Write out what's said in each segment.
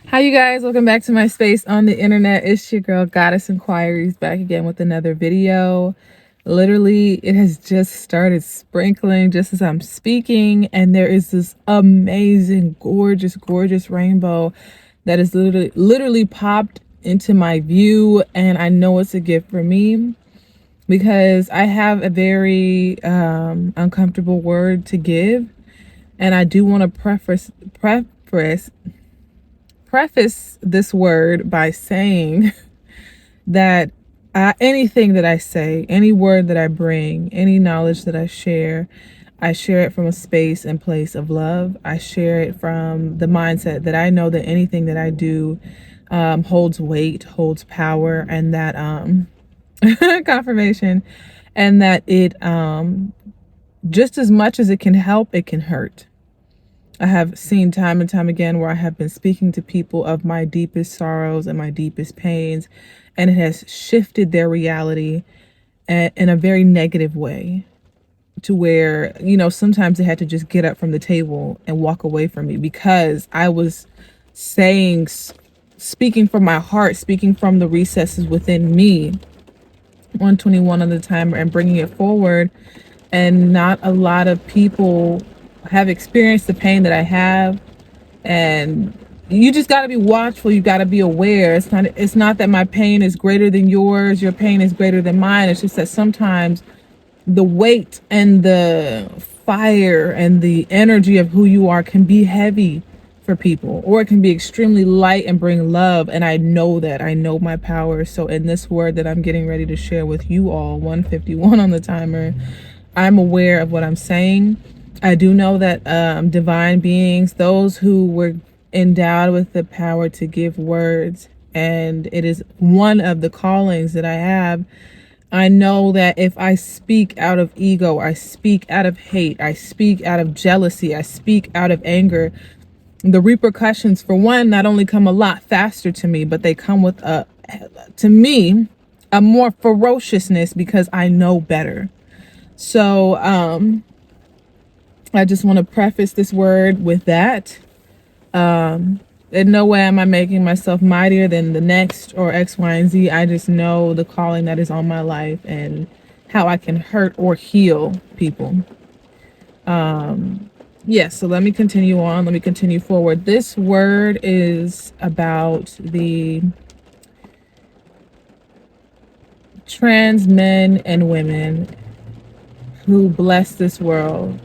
Hi, you guys. Welcome back to my space on the internet. It's your girl, Goddess Inquiries, back again with another video. Literally, it has just started sprinkling just as I'm speaking, and there is this amazing, gorgeous rainbow that is literally popped into my view, and I know it's a gift for me because I have a very uncomfortable word to give, and I do want to preface this word by saying that anything that I say, any word that I bring, any knowledge that I share it from a space and place of love. I share it from the mindset that I know that anything that I do holds weight, holds power, and that confirmation, and that it just as much as it can help, it can hurt. I have seen time and time again where I have been speaking to people of my deepest sorrows and my deepest pains, and it has shifted their reality in a very negative way, to where, sometimes they had to just get up from the table and walk away from me because I was speaking from my heart, speaking from the recesses within me, 121 on the timer, and bringing it forward. And not a lot of people have experienced the pain that I have. And you just got to be watchful. You got to be aware. It's not that my pain is greater than yours, your pain is greater than mine. It's just that sometimes the weight and the fire and the energy of who you are can be heavy for people, or it can be extremely light and bring love. And I know that. I know my power. So in this word that I'm getting ready to share with you all, 151 on the timer, I'm aware of what I'm saying. I do know that divine beings, those who were endowed with the power to give words, and it is one of the callings that I have. I know that if I speak out of ego, I speak out of hate, I speak out of jealousy, I speak out of anger, the repercussions, for one, not only come a lot faster to me, but they come with to me, a more ferociousness because I know better. So I just want to preface this word with that. In no way am I making myself mightier than the next or X, Y, and Z. I just know the calling that is on my life and how I can hurt or heal people. Yes, so let me continue on. Let me continue forward. This word is about the trans men and women who bless this world.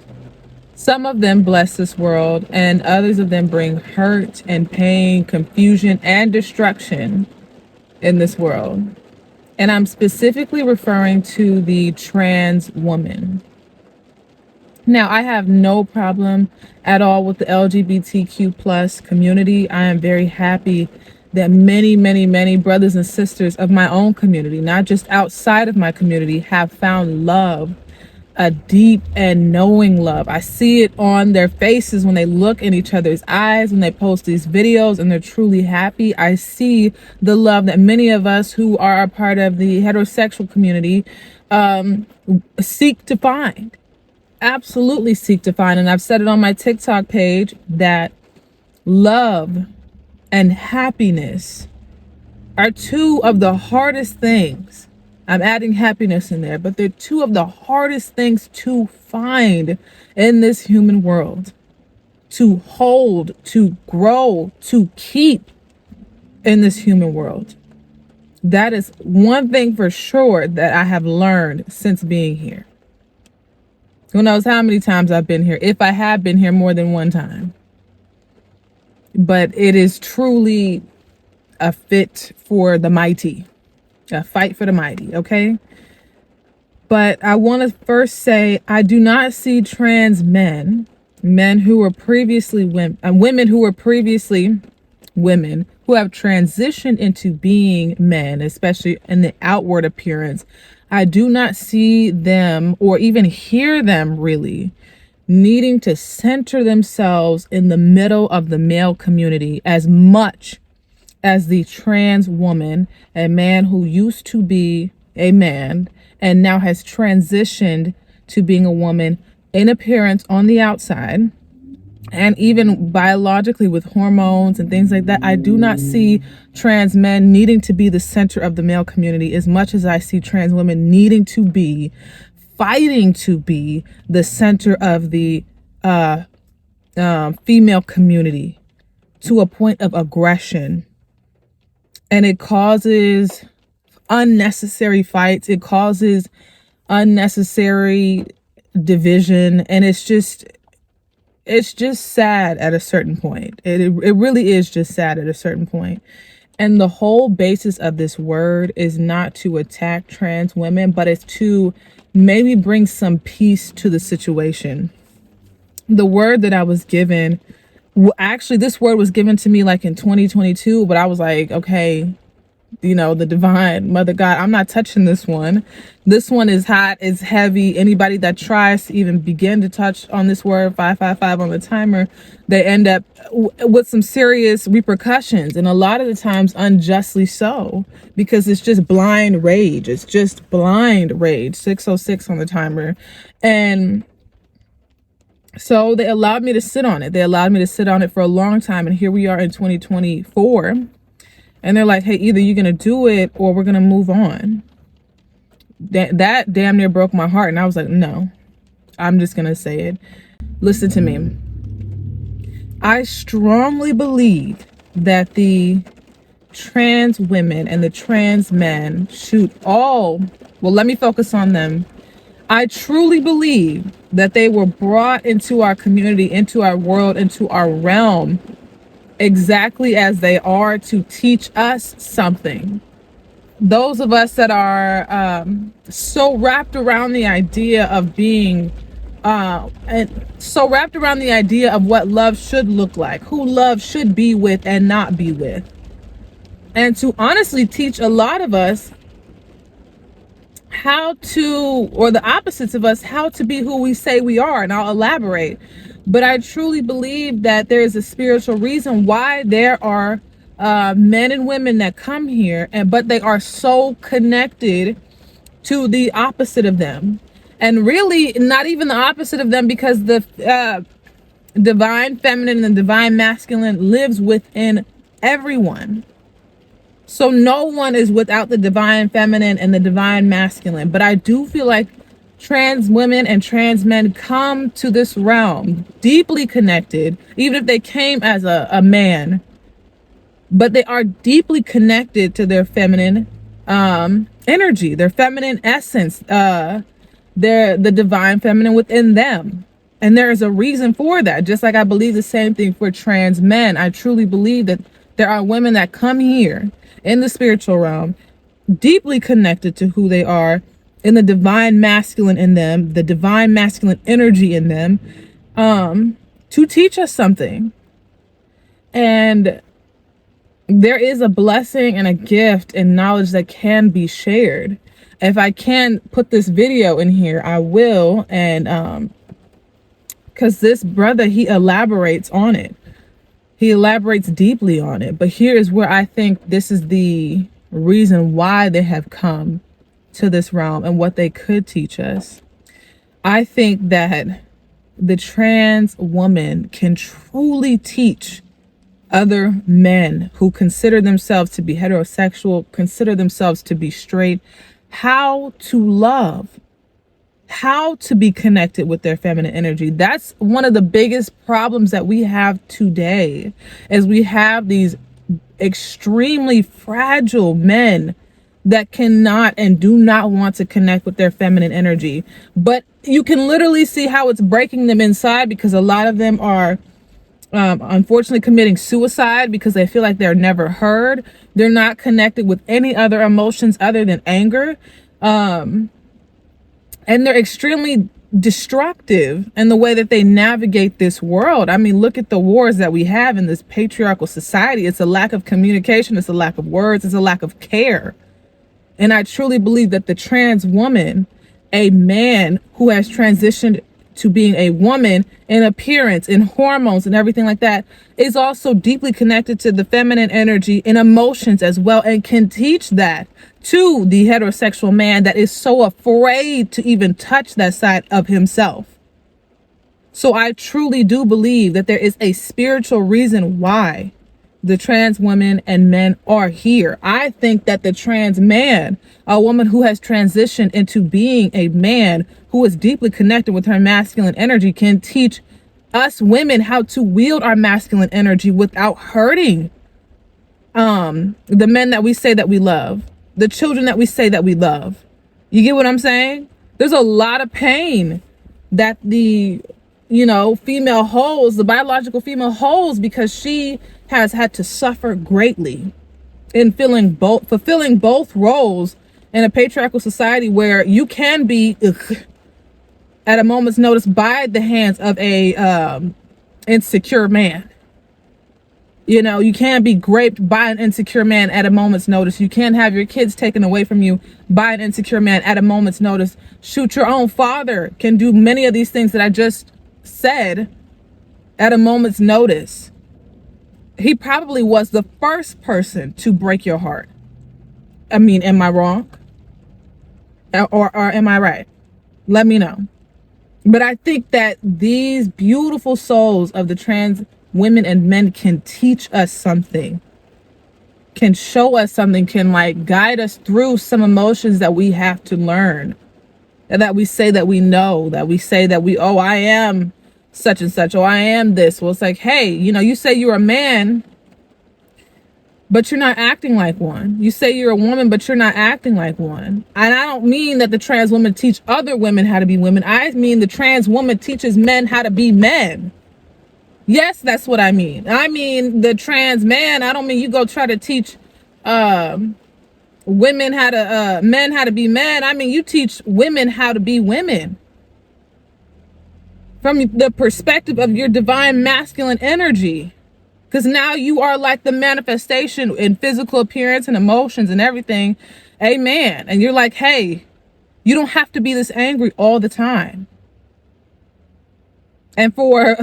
Some of them bless this world, and others of them bring hurt and pain, confusion, and destruction in this world. And I'm specifically referring to the trans woman. Now, I have no problem at all with the LGBTQ plus community. I am very happy that many brothers and sisters of my own community, not just outside of my community, have found love, a deep and knowing love. I see it on their faces when they look in each other's eyes, when they post these videos and they're truly happy. I see the love that many of us who are a part of the heterosexual community seek to find. Absolutely seek to find. And I've said it on my TikTok page that love and happiness are two of the hardest things. I'm adding happiness in there, but they're two of the hardest things to find in this human world, to hold, to grow, to keep in this human world. That is one thing for sure that I have learned since being here. Who knows how many times I've been here, if I have been here more than one time. But it is truly a fit for the mighty. A fight for the mighty, okay? But I want to first say I do not see trans men who were previously women who were previously women who have transitioned into being men, especially in the outward appearance. I do not see them or even hear them really needing to center themselves in the middle of the male community as much as the trans woman, a man who used to be a man and now has transitioned to being a woman in appearance on the outside, and even biologically with hormones and things like that, I do not see trans men needing to be the center of the male community as much as I see trans women needing to be, fighting to be the center of the female community to a point of aggression. And it causes unnecessary fights. It causes unnecessary division. And it's just sad at a certain point. It really is just sad at a certain point. And the whole basis of this word is not to attack trans women, but it's to maybe bring some peace to the situation. The word that I was given, actually, this word was given to me like in 2022, but I was like, okay, the divine mother God, I'm not touching this one. This one is hot, it's heavy. Anybody that tries to even begin to touch on this word 555 on the timer, they end up with some serious repercussions, and a lot of the times unjustly so, because it's just blind rage. It's just blind rage. 606 on the timer. And so they allowed me to sit on it. They allowed me to sit on it for a long time, and here we are in 2024. And they're like, hey, either you're going to do it or we're going to move on. That damn near broke my heart. And I was like, no, I'm just going to say it. Listen to me. I strongly believe that the trans women and the trans men well, let me focus on them. I truly believe that they were brought into our community, into our world, into our realm, exactly as they are, to teach us something. Those of us that are so wrapped around the idea of being and so wrapped around the idea of what love should look like, who love should be with and not be with, and to honestly teach a lot of us how to, or the opposites of us, how to be who we say we are. And I'll elaborate. But I truly believe that there is a spiritual reason why there are men and women that come here, but they are so connected to the opposite of them. And really not even the opposite of them, because the divine feminine and the divine masculine lives within everyone. So no one is without the divine feminine and the divine masculine. But I do feel like trans women and trans men come to this realm deeply connected, even if they came as a man, but they are deeply connected to their feminine energy, their feminine essence, the divine feminine within them. And there is a reason for that. Just like I believe the same thing for trans men. I truly believe that there are women that come here in the spiritual realm, deeply connected to who they are, in the divine masculine in them, the divine masculine energy in them, to teach us something. And there is a blessing and a gift and knowledge that can be shared. If I can put this video in here, I will. And because this brother, he elaborates on it. He elaborates deeply on it. But here is where I think this is the reason why they have come to this realm and what they could teach us. I think that the trans woman can truly teach other men who consider themselves to be heterosexual, consider themselves to be straight, how to love, how to be connected with their feminine energy. That's one of the biggest problems that we have today, is we have these extremely fragile men that cannot and do not want to connect with their feminine energy. But you can literally see how it's breaking them inside, because a lot of them are unfortunately committing suicide because they feel like they're never heard. They're not connected with any other emotions other than anger. And they're extremely destructive in the way that they navigate this world. I mean, look at the wars that we have in this patriarchal society. It's a lack of communication. It's a lack of words. It's a lack of care. And I truly believe that the trans woman, a man who has transitioned to being a woman in appearance, in hormones and everything like that, is also deeply connected to the feminine energy and emotions as well, and can teach that to the heterosexual man that is so afraid to even touch that side of himself. So I truly do believe that there is a spiritual reason why the trans women and men are here. I think that the trans man, a woman who has transitioned into being a man who is deeply connected with her masculine energy, can teach us women how to wield our masculine energy without hurting the men that we say that we love, the children that we say that we love. You get what I'm saying? There's a lot of pain that the female holds, the biological female holds, because she has had to suffer greatly in fulfilling both roles in a patriarchal society where you can be at a moment's notice by the hands of a insecure man. You can't be raped by an insecure man at a moment's notice. You can't have your kids taken away from you by an insecure man at a moment's notice. Shoot, your own father can do many of these things that I just said at a moment's notice. He probably was the first person to break your heart. I mean, am I wrong? Or am I right? Let me know. But I think that these beautiful souls of the trans women and men can teach us something, can show us something, can guide us through some emotions that we have to learn, and that we say that we know, that we say that I am such and such, I am this. Well, it's like, hey, you say you're a man, but you're not acting like one. You say you're a woman, but you're not acting like one. And I don't mean that the trans women teach other women how to be women. I mean the trans woman teaches men how to be men. Yes, that's what I mean. I mean the trans man. I don't mean you go try to teach men how to be men. I mean you teach women how to be women from the perspective of your divine masculine energy. Because now you are like the manifestation in physical appearance and emotions and everything, a man. And you're like, hey, you don't have to be this angry all the time. And for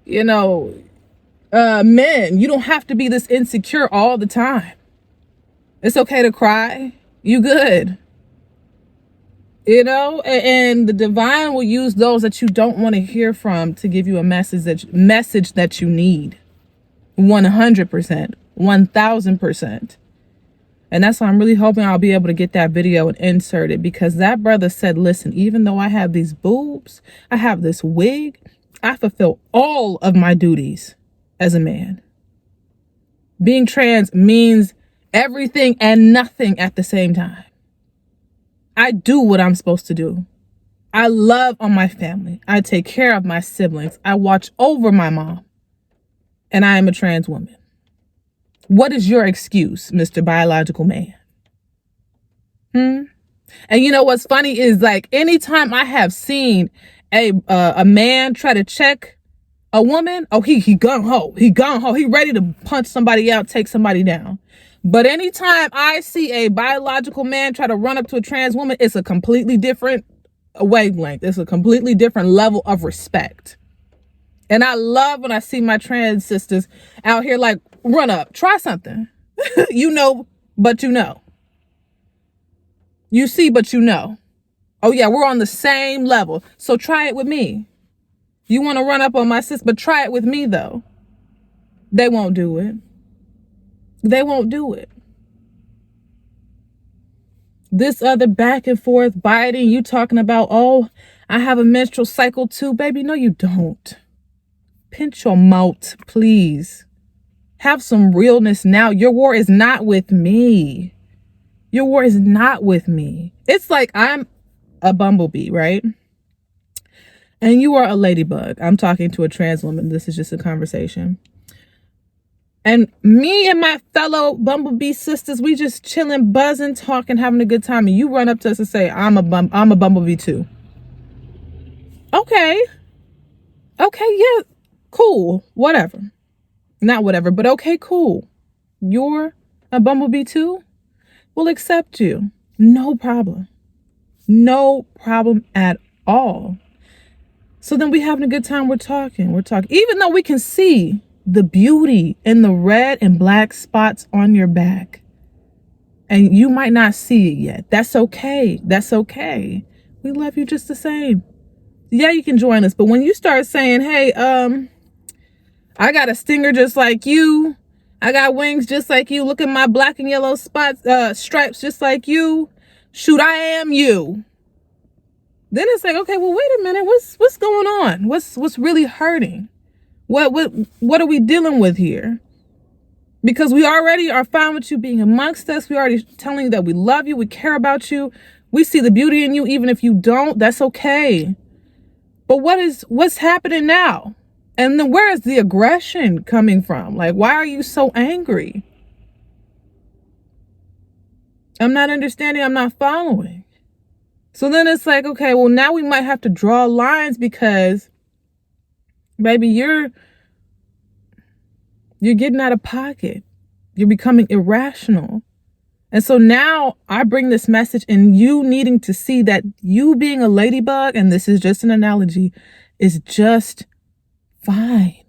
men, you don't have to be this insecure all the time. It's okay to cry. You good. And the divine will use those that you don't want to hear from to give you a message that you need. 100%, 1000%. And that's why I'm really hoping I'll be able to get that video and insert it, because that brother said, listen, even though I have these boobs, I have this wig, I fulfill all of my duties as a man. Being trans means everything and nothing at the same time. I do what I'm supposed to do. I love on my family. I take care of my siblings. I watch over my mom. And I am a trans woman. What is your excuse, Mr. Biological Man? And what's funny is anytime I have seen a man try to check a woman, he gung ho. He ready to punch somebody out, take somebody down. But anytime I see a biological man try to run up to a trans woman, it's a completely different wavelength. It's a completely different level of respect. And I love when I see my trans sisters out here run up, try something. But you know. You see, but you know. Oh yeah, we're on the same level. So try it with me. You want to run up on my sis, but try it with me though. They won't do it. They won't do it. This other back and forth biting, you talking about, I have a menstrual cycle too. Baby, no, you don't. Pinch your mouth, please. Have some realness now. Your war is not with me. Your war is not with me. It's like I'm a bumblebee, right? And you are a ladybug. I'm talking to a trans woman. This is just a conversation. And me and my fellow bumblebee sisters, we just chilling, buzzing, talking, having a good time. And you run up to us and say, I'm a bumblebee too. Okay, yeah. Cool, whatever. Not whatever, but okay, cool. You're a bumblebee too? We'll accept you. No problem. No problem at all. So then we having a good time. We're talking. Even though we can see the beauty in the red and black spots on your back. And you might not see it yet. That's okay. We love you just the same. yeah, you can join us. But when you start saying, hey, I got a stinger just like you, I got wings just like you, look at my black and yellow spots, stripes just like you, shoot, I am you. Then it's like, okay, well, wait a minute, what's going on? What's really hurting? What are we dealing with here? Because we already are fine with you being amongst us. We already telling you that we love you, we care about you, we see the beauty in you, even if you don't, that's okay. But what's happening now? And then where is the aggression coming from? Like, why are you so angry? I'm not understanding, I'm not following. So then it's like, okay, well, now we might have to draw lines because, baby, you're getting out of pocket. You're becoming irrational. And so now I bring this message, and you needing to see that you being a ladybug, and this is just an analogy, is just fine.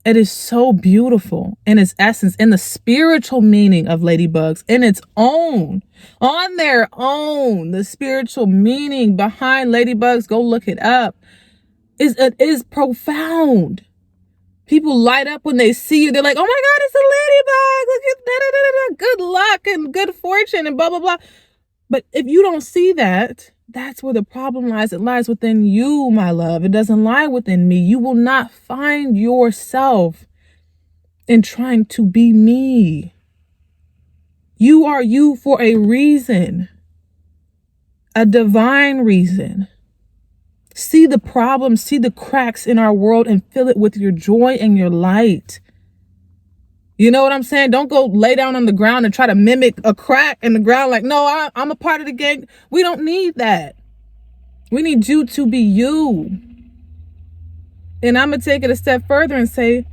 It is so beautiful in its essence, in the spiritual meaning of ladybugs, in its own, on their own. The spiritual meaning behind ladybugs, go look it up, is profound. People light up when they see you. They're like, oh my God, it's a ladybug. Look at that. Good luck and good fortune and blah, blah, blah. But if you don't see that, that's where the problem lies. It lies within you, my love. It doesn't lie within me. You will not find yourself in trying to be me. You are you for a reason, a divine reason. See the problems, see the cracks in our world, and fill it with your joy and your light. You know what I'm saying? Don't go lay down on the ground and try to mimic a crack in the ground like, no, I'm a part of the gang. We don't need that. We need you to be you. And I'm going to take it a step further and say,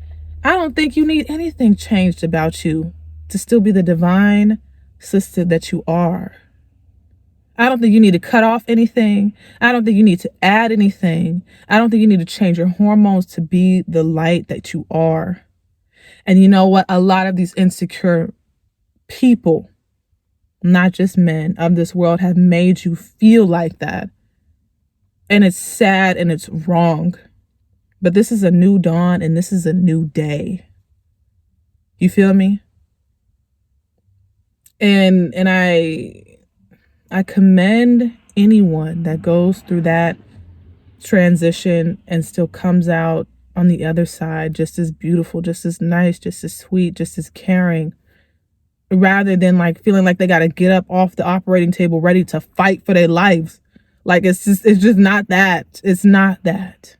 I don't think you need anything changed about you to still be the divine sister that you are. I don't think you need to cut off anything. I don't think you need to add anything. I don't think you need to change your hormones to be the light that you are. And you know what? A lot of these insecure people, not just men of this world, have made you feel like that. And it's sad and it's wrong. But this is a new dawn and this is a new day. You feel me? And I commend anyone that goes through that transition and still comes out on the other side just as beautiful, just as nice, just as sweet, just as caring, rather than like feeling like they got to get up off the operating table ready to fight for their lives. Like it's just not that. It's not that.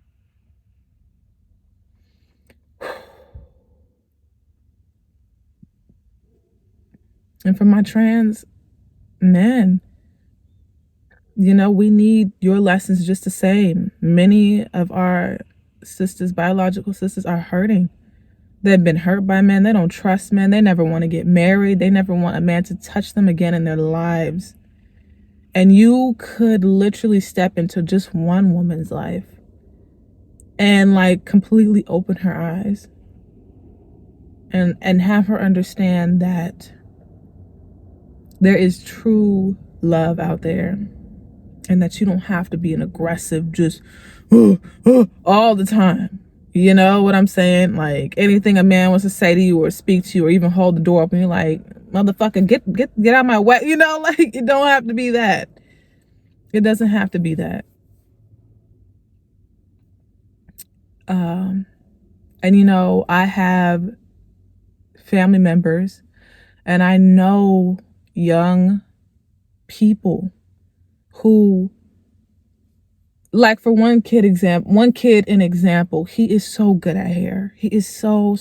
And for my trans men, you know, we need your lessons just the same. Many of our sisters, biological sisters, are hurting. They've been hurt by men. They don't trust men. They never want to get married. They never want a man to touch them again in their lives. And you could literally step into just one woman's life and like completely open her eyes and have her understand that there is true love out there. And that you don't have to be an aggressive, just all the time. You know what I'm saying? Like anything a man wants to say to you or speak to you or even hold the door open, you're like, motherfucker, get out of my way. You know, like it don't have to be that. It doesn't have to be that. And you know, I have family members and I know young people who, like for one kid in example, he is so good at hair. He is so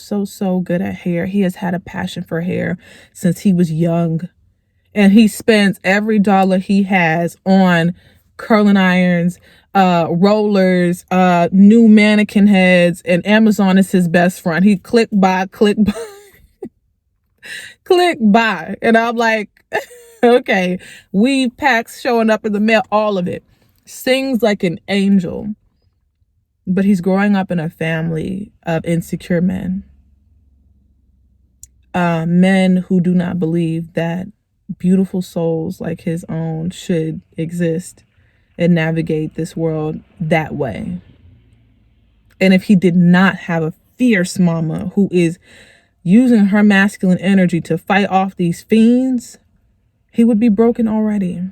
good at hair. He has had a passion for hair since he was young. And he spends every dollar he has on curling irons, rollers, new mannequin heads, and Amazon is his best friend. He click buy, click buy. And I'm like, okay, weave packs showing up in the mail, all of it. Sings like an angel. But he's growing up in a family of insecure men. Men who do not believe that beautiful souls like his own should exist. and navigate this world that way. And if he did not have a fierce mama who is using her masculine energy to fight off these fiends, he would be broken already.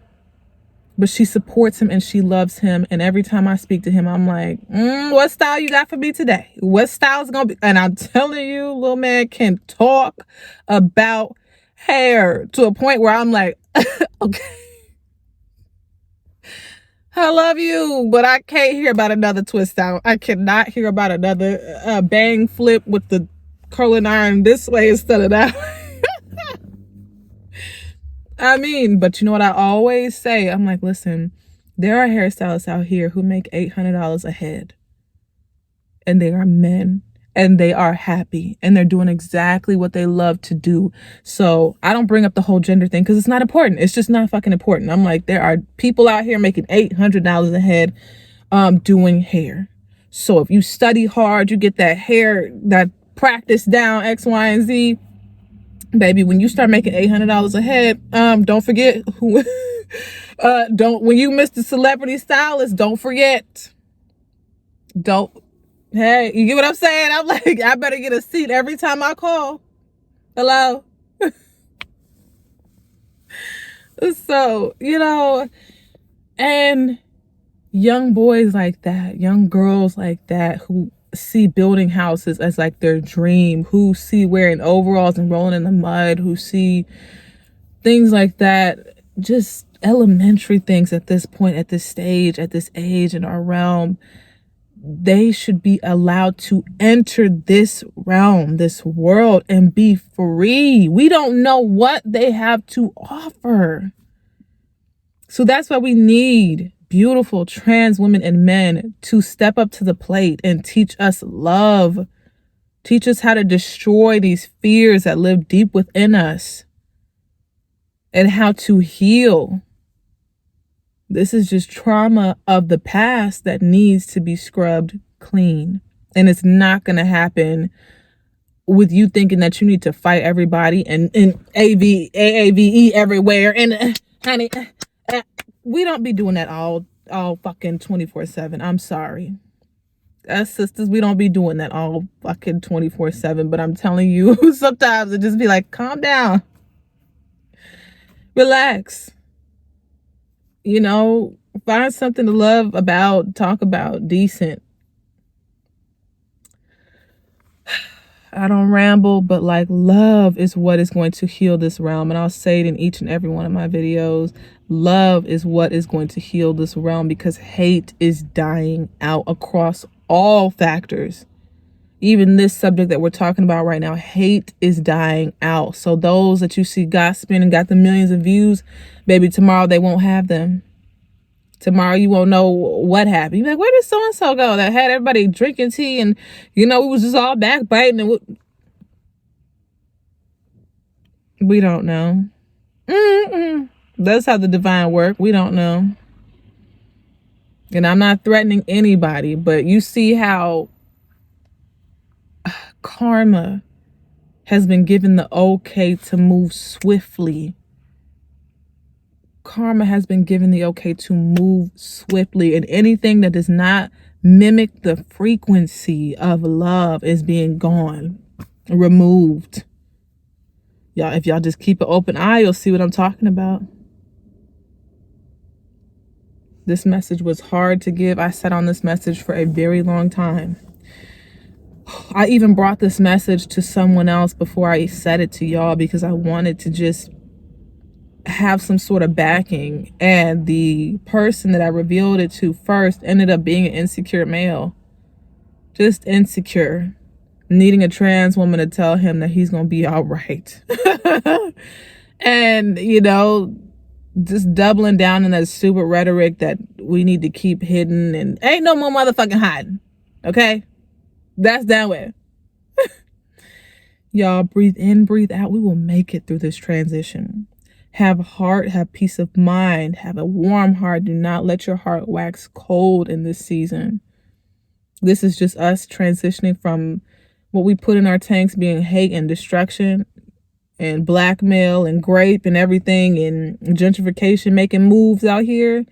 But she supports him and she loves him. And every time I speak to him, I'm like, what style you got for me today? What style's gonna be? And I'm telling you, little man can talk about hair to a point where I'm like, okay, I love you, but I can't hear about another twist out. I cannot hear about another bang flip with the curling iron this way instead of that way. I mean, but you know what I always say? I'm like, listen, there are hairstylists out here who make $800 a head. And they are men. And they are happy. And they're doing exactly what they love to do. So I don't bring up the whole gender thing because it's not important. It's just not fucking important. I'm like, there are people out here making $800 a head doing hair. So if you study hard, you get that hair, that practice down, X, Y, and Z. Baby, when you start making $800 a head, don't forget who when you miss the celebrity stylist, don't forget. Hey, you get what I'm saying? I'm like, I better get a seat every time I call. Hello? So, and young boys like that, young girls like that who see building houses as like their dream, who see wearing overalls and rolling in the mud, who see things like that, just elementary things at this point, at this stage, at this age in our realm, they should be allowed to enter this realm, this world, and be free. We don't know what they have to offer. So that's why we need beautiful trans women and men to step up to the plate and teach us love. Teach us how to destroy these fears that live deep within us and how to heal. This is just trauma of the past that needs to be scrubbed clean. And it's not going to happen with you thinking that you need to fight everybody and AAVE everywhere. And honey, we don't be doing that all fucking 24/7. I'm sorry. Us sisters, we don't be doing that all fucking 24/7. But I'm telling you, sometimes it just be like, calm down. Relax. Find something to love about, talk about, decent. I don't ramble, but like love is what is going to heal this realm. And I'll say it in each and every one of my videos. Love is what is going to heal this realm because hate is dying out across all factors. Even this subject that we're talking about right now, hate is dying out. So those that you see gossiping and got the millions of views, baby, tomorrow they won't have them. Tomorrow you won't know what happened. You're like, where did so-and-so go that had everybody drinking tea and, we was just all backbiting and we don't know. That's how the divine work. We don't know. And I'm not threatening anybody, but you see how karma has been given the okay to move swiftly. Karma has been given the okay to move swiftly, and anything that does not mimic the frequency of love is being removed. Y'all, if y'all just keep an open eye, you'll see what I'm talking about. This message was hard to give. I sat on this message for a very long time. I even brought this message to someone else before I said it to y'all because I wanted to just have some sort of backing. And the person that I revealed it to first ended up being an insecure male. Just insecure. Needing a trans woman to tell him that he's going to be all right. And, just doubling down in that stupid rhetoric that we need to keep hidden and ain't no more motherfucking hiding. Okay? That's that way. Y'all, breathe in, breathe out. We will make it through this transition. Have heart, have peace of mind, have a warm heart. Do not let your heart wax cold in this season. This is just us transitioning from what we put in our tanks being hate and destruction and blackmail and grape and everything and gentrification making moves out here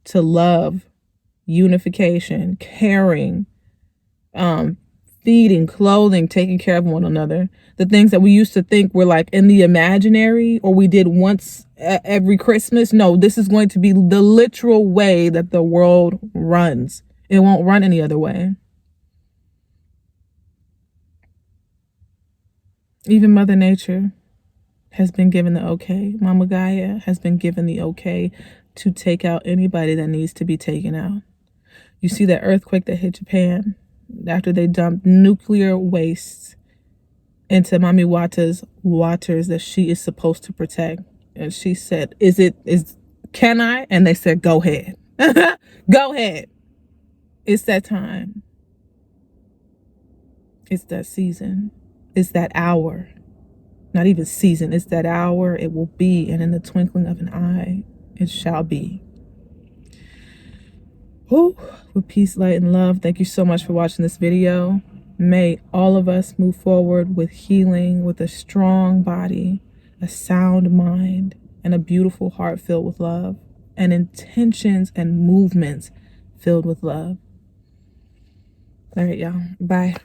to love, unification, caring, feeding, clothing, taking care of one another. The things that we used to think were like in the imaginary or we did once every Christmas. No, this is going to be the literal way that the world runs. It won't run any other way. Even Mother Nature has been given the okay. Mama Gaia has been given the okay to take out anybody that needs to be taken out. You see that earthquake that hit Japan after they dumped nuclear waste into Mami Wata's waters that she is supposed to protect. And she said, can I? And they said, go ahead. Go ahead. It's that time. It's that season. It's that hour. Not even season. It's that hour. It will be. And in the twinkling of an eye, it shall be. Whew. With peace, light, and love. Thank you so much for watching this video. May all of us move forward with healing, with a strong body, a sound mind, and a beautiful heart filled with love, and intentions and movements filled with love. All right, y'all. Bye.